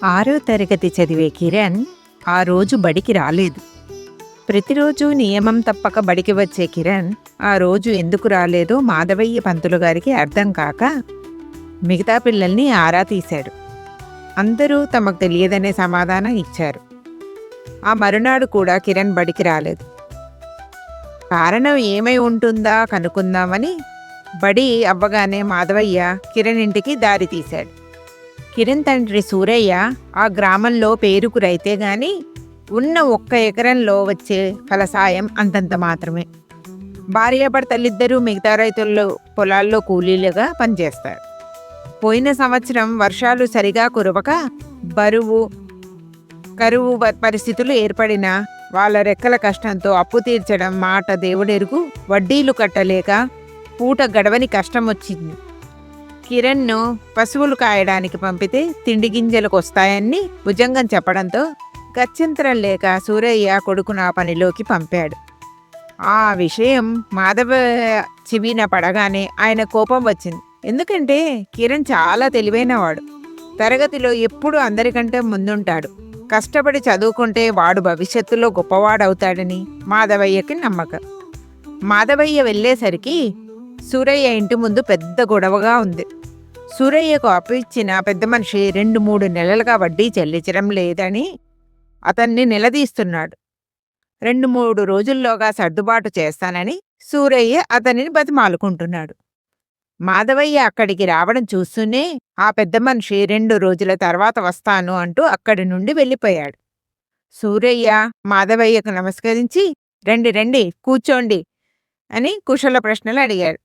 ఆరో తరగతి చదివే కిరణ్ ఆ రోజు బడికి రాలేదు. ప్రతిరోజు నియమం తప్పక బడికి వచ్చే కిరణ్ ఆ రోజు ఎందుకు రాలేదో మాధవయ్య పంతులు గారికి అర్థం కాక మిగతా పిల్లల్ని ఆరా తీశాడు. అందరూ తమకు తెలియదనే సమాధానం ఇచ్చారు. ఆ మరునాడు కూడా కిరణ్ బడికి రాలేదు. కారణం ఏమై ఉంటుందా కనుక్కుందామని బడి అవ్వగానే మాధవయ్య కిరణ్ ఇంటికి దారి తీశాడు. కిరణ్ తండ్రి సూరయ్య ఆ గ్రామంలో పేరుకు రైతే గాని ఉన్న 1 ఎకరంలో వచ్చే ఫలసాయం అంతంత మాత్రమే. భార్యాభర్తలిద్దరూ మిగతా రైతుల్లో పొలాల్లో కూలీలుగా పనిచేస్తారు. పోయిన సంవత్సరం వర్షాలు సరిగా కురవక కరువు పరిస్థితులు ఏర్పడినా వాళ్ళ రెక్కల కష్టంతో అప్పు తీర్చడం మాట దేవుడెరుగు, వడ్డీలు కట్టలేక పూట గడవని కష్టం వచ్చింది. కిరణ్ను పశువులు కాయడానికి పంపితే తిండి గింజలకు వస్తాయని భుజంగం చెప్పడంతో గత్యంతరం లేక సూరయ్య కొడుకును ఆ పనిలోకి పంపాడు. ఆ విషయం మాధవ చెవిన పడగానే ఆయన కోపం వచ్చింది. ఎందుకంటే కిరణ్ చాలా తెలివైనవాడు. తరగతిలో ఎప్పుడూ అందరికంటే ముందుంటాడు. కష్టపడి చదువుకుంటే వాడు భవిష్యత్తులో గొప్పవాడవుతాడని మాధవయ్యకి నమ్మకం. మాధవయ్య వెళ్ళేసరికి సూరయ్య ఇంటి ముందు పెద్ద గొడవగా ఉంది. సూరయ్యకు అప్పు ఇచ్చిన పెద్ద మనిషి 2-3 నెలలుగా వడ్డీ చెల్లించడం లేదని అతన్ని నిలదీస్తున్నాడు. 2-3 రోజుల్లోగా సర్దుబాటు చేస్తానని సూరయ్య అతనిని బతిమాలుకుంటున్నాడు. మాధవయ్య అక్కడికి రావడం చూస్తూనే ఆ పెద్ద మనిషి 2 రోజుల తర్వాత వస్తాను అంటూ అక్కడి నుండి వెళ్ళిపోయాడు. సూరయ్య మాధవయ్యకు నమస్కరించి రండి రండి కూర్చోండి అని కుశల ప్రశ్నలు అడిగాడు.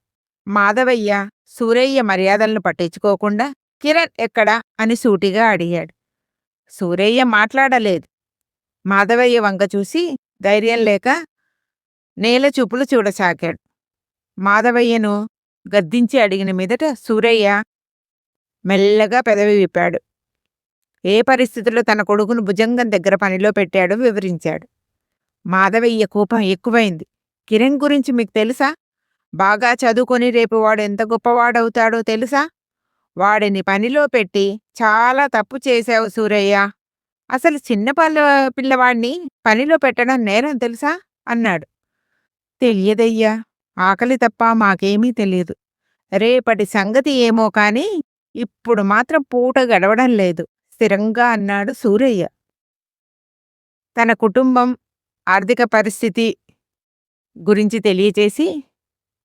మాధవయ్య సూరయ్య మర్యాదలను పట్టించుకోకుండా కిరణ్ ఎక్కడా అని సూటిగా అడిగాడు. సూరయ్య మాట్లాడలేదు. మాధవయ్య వంక చూసి ధైర్యం లేక నేల చూపులు చూడసాగాడు. మాధవయ్యను గద్దించి అడిగిన మీదట సూరయ్య మెల్లగా పెదవి విప్పాడు. ఏ పరిస్థితుల్లో తన కొడుకును భుజంగం దగ్గర పనిలో పెట్టాడో వివరించాడు. మాధవయ్య కోపం ఎక్కువైంది. కిరణ్ గురించి మీకు తెలుసా? బాగా చదువుకొని రేపు వాడు ఎంత గొప్పవాడవుతాడో తెలుసా? వాడిని పనిలో పెట్టి చాలా తప్పు చేశావు సూరయ్య. అసలు చిన్న పిల్లవాడిని పనిలో పెట్టడం నేరం తెలుసా అన్నాడు. తెలియదయ్యా, ఆకలి తప్ప మాకేమీ తెలియదు. రేపటి సంగతి ఏమో కానీ ఇప్పుడు మాత్రం పూట గడవడం లేదు స్థిరంగా అన్నాడు సూరయ్య. తన కుటుంబం ఆర్థిక పరిస్థితి గురించి తెలియచేసి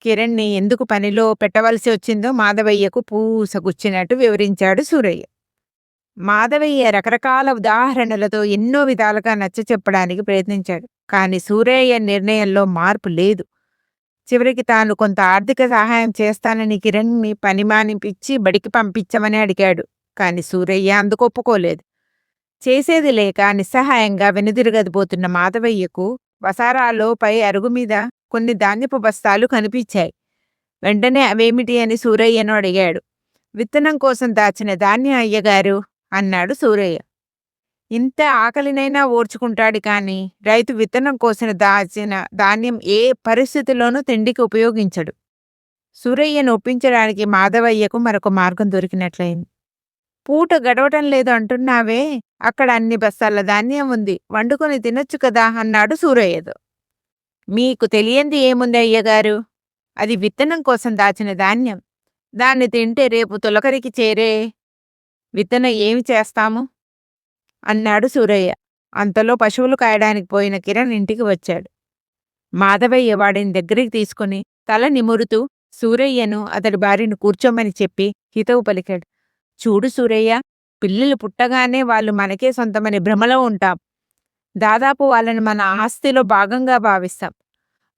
కిరణ్ని ఎందుకు పనిలో పెట్టవలసి వచ్చిందో మాధవయ్యకు పూసగుచ్చినట్టు వివరించాడు సూరయ్య. మాధవయ్య రకరకాల ఉదాహరణలతో ఎన్నో విధాలుగా నచ్చ చెప్పడానికి ప్రయత్నించాడు. కానీ సూరయ్య నిర్ణయంలో మార్పు లేదు. చివరికి తాను కొంత ఆర్థిక సహాయం చేస్తానని కిరణ్ని పని మానిపించి బడికి పంపించమని అడిగాడు. కానీ సూరయ్య అందుకు ఒప్పుకోలేదు. చేసేది లేక నిస్సహాయంగా వెనుదిరగదిపోతున్న మాధవయ్యకు వసారాలో పై అరుగు మీద కొన్ని ధాన్యపు బస్తాలు కనిపించాయి. వెంటనే అవేమిటి అని సూరయ్యను అడిగాడు. విత్తనం కోసం దాచిన ధాన్యం అయ్యగారు అన్నాడు సూరయ్య. ఇంత ఆకలినైనా ఓర్చుకుంటాడు కానీ రైతు విత్తనం కోసం దాచిన ధాన్యం ఏ పరిస్థితిలోనూ తిండికి ఉపయోగించడు. సూరయ్యను ఒప్పించడానికి మాధవయ్యకు మరొక మార్గం దొరికినట్లయింది. పూట గడవటం లేదు అంటున్నావే, అక్కడ అన్ని బస్తాల ధాన్యం ఉంది, వండుకొని తినొచ్చు కదా అన్నాడు సూరయ్యతో. మీకు తెలియంది ఏముంది అయ్యగారు? అది విత్తనం కోసం దాచిన ధాన్యం. దాన్ని తింటే రేపు తొలకరికి చేరే విత్తనం ఏమి చేస్తాము అన్నాడు సూరయ్య. అంతలో పశువులు కాయడానికి పోయిన కిరణ్ ఇంటికి వచ్చాడు. మాధవయ్య వాడిని దగ్గరికి తీసుకుని తల నిమురుతూ సూరయ్యను అతడి భార్యను కూర్చోమని చెప్పి హితవు పలికాడు. చూడు సూరయ్య, పిల్లలు పుట్టగానే వాళ్ళు మనకే సొంతమని భ్రమలో ఉంటాం. దాదాపు వాళ్ళని మన ఆస్తిలో భాగంగా భావిస్తాం.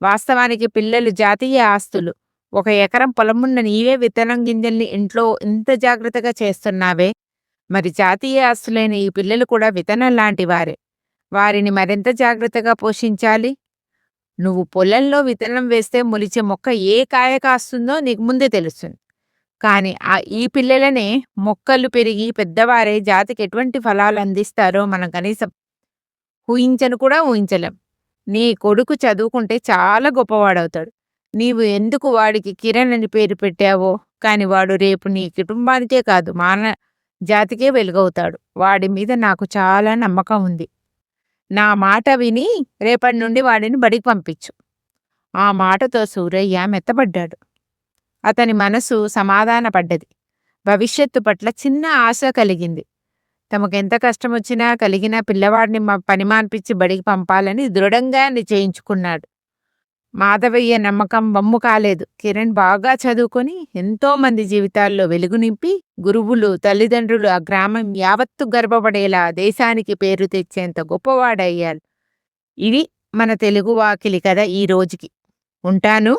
వాస్తవానికి పిల్లలు జాతీయ ఆస్తులు. 1 ఎకరం పొలమున్న నీవే విత్తనం గింజల్ని ఇంట్లో ఇంత జాగ్రత్తగా చేస్తున్నావే, మరి జాతీయ ఆస్తులైన ఈ పిల్లలు కూడా విత్తనం లాంటి వారే. వారిని మరింత జాగ్రత్తగా పోషించాలి. నువ్వు పొలంలో విత్తనం వేస్తే మొలిచే మొక్క ఏ కాయ కాస్తుందో నీకు ముందే తెలుస్తుంది. కానీ ఈ పిల్లలనే మొక్కలు పెరిగి పెద్దవారే జాతికి ఎటువంటి ఫలాలు అందిస్తారో మనం కనీసం ఊహించలేం. నీ కొడుకు చదువుకుంటే చాలా గొప్పవాడవుతాడు. నీవు ఎందుకు వాడికి కిరణ్ అని పేరు పెట్టావో, కాని వాడు రేపు నీ కుటుంబానికే కాదు జాతికే వెలుగవుతాడు. వాడి మీద నాకు చాలా నమ్మకం ఉంది. నా మాట విని రేపటి నుండి వాడిని బడికి పంపించు. ఆ మాటతో సూరయ్య మెత్తబడ్డాడు. అతని మనసు సమాధానపడ్డది. భవిష్యత్తు పట్ల చిన్న ఆశ కలిగింది. తమకెంత కష్టమొచ్చినా కలిగినా పిల్లవాడిని పని మాన్పించి బడికి పంపాలని దృఢంగా నిశ్చయించుకున్నాడు. మాధవయ్య నమ్మకం వమ్ము కాలేదు. కిరణ్ బాగా చదువుకొని ఎంతో మంది జీవితాల్లో వెలుగు నింపి గురువులు, తల్లిదండ్రులు, ఆ గ్రామం యావత్తు గర్వపడేలా దేశానికి పేరు తెచ్చేంత గొప్పవాడయ్యాడు. ఇది మన తెలుగు వాకిలి కథ ఈ రోజుకి. ఉంటాను.